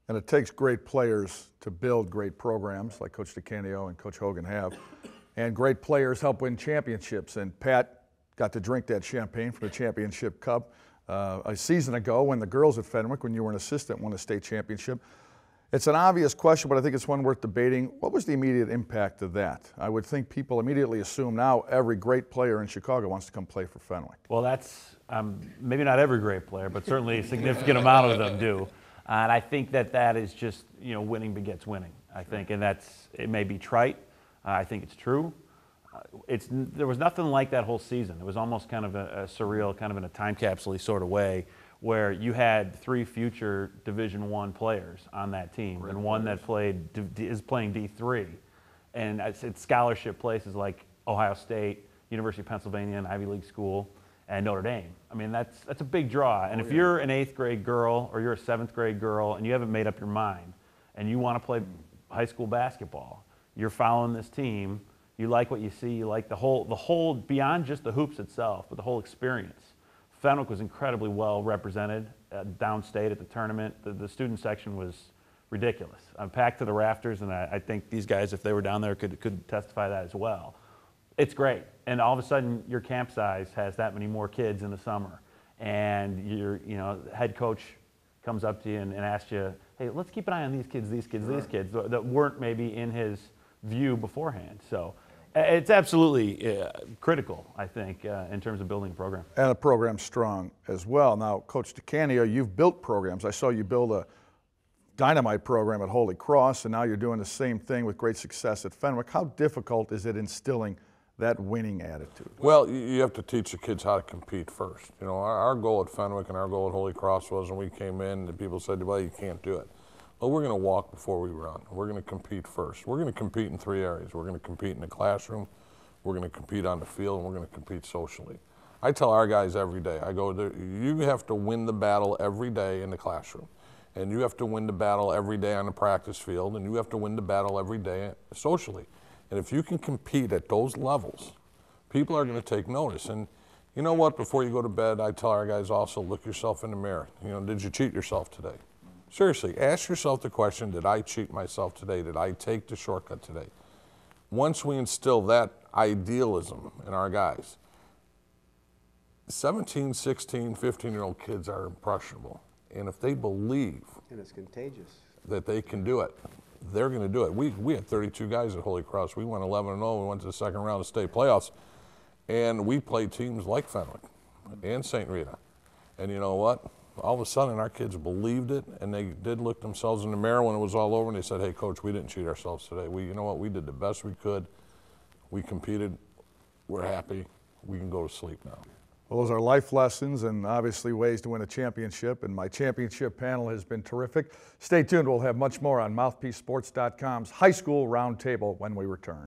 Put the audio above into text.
And it takes great players to build great programs like Coach DeCanio and Coach Hogan have. And great players help win championships. And Pat got to drink that champagne from the championship cup a season ago when the girls at Fenwick, when you were an assistant, won a state championship. It's an obvious question, but I think it's one worth debating. What was the immediate impact of that? I would think people immediately assume now every great player in Chicago wants to come play for Fenwick. Well, that's maybe not every great player, but certainly a significant amount of them do. And I think that is just, winning begets winning, I think. And it may be trite. I think it's true. There was nothing like that whole season. It was almost kind of a surreal, kind of in a time capsule sort of way, where you had 3 future Division I players on that team, and one that is playing D3. And it's scholarship places like Ohio State, University of Pennsylvania, an Ivy League school, and Notre Dame. I mean, that's a big draw. And if you're an 8th grade girl or you're a 7th grade girl and you haven't made up your mind and you want to play high school basketball, you're following this team, you like what you see, you like the whole beyond just the hoops itself, but the whole experience. Fenwick was incredibly well represented downstate at the tournament. The student section was ridiculous. I'm packed to the rafters, and I think these guys, if they were down there, could testify that as well. It's great. And all of a sudden, your camp size has that many more kids in the summer. And your head coach comes up to you and asks you, hey, let's keep an eye on these kids that weren't maybe in his view beforehand. So it's absolutely critical, I think, in terms of building a program. And the program's strong as well. Now, Coach DeCanio, you've built programs. I saw you build a dynamite program at Holy Cross, and now you're doing the same thing with great success at Fenwick. How difficult is it instilling that winning attitude? Well, you have to teach the kids how to compete first. Our goal at Fenwick and our goal at Holy Cross was, when we came in, and people said, well, you can't do it. Well, we're going to walk before we run. We're going to compete first. We're going to compete in 3 areas. We're going to compete in the classroom, we're going to compete on the field, and we're going to compete socially. I tell our guys every day, I go, you have to win the battle every day in the classroom. And you have to win the battle every day on the practice field, and you have to win the battle every day socially. And if you can compete at those levels, people are going to take notice. And you know what? Before you go to bed, I tell our guys also, look yourself in the mirror. Did you cheat yourself today? Seriously, ask yourself the question, did I cheat myself today? Did I take the shortcut today? Once we instill that idealism in our guys, 17, 16, 15-year-old kids are impressionable. And if they believe, and it's contagious, that they can do it, they're going to do it. We had 32 guys at Holy Cross. We went 11-0. We went to the second round of state playoffs. And we played teams like Fenwick and St. Rita. And you know what? All of a sudden, our kids believed it, and they did look themselves in the mirror when it was all over, and they said, hey, Coach, we didn't cheat ourselves today. You know what? We did the best we could. We competed. We're happy. We can go to sleep now. Well, those are life lessons and obviously ways to win a championship, and my championship panel has been terrific. Stay tuned. We'll have much more on MouthpieceSports.com's High School Roundtable when we return.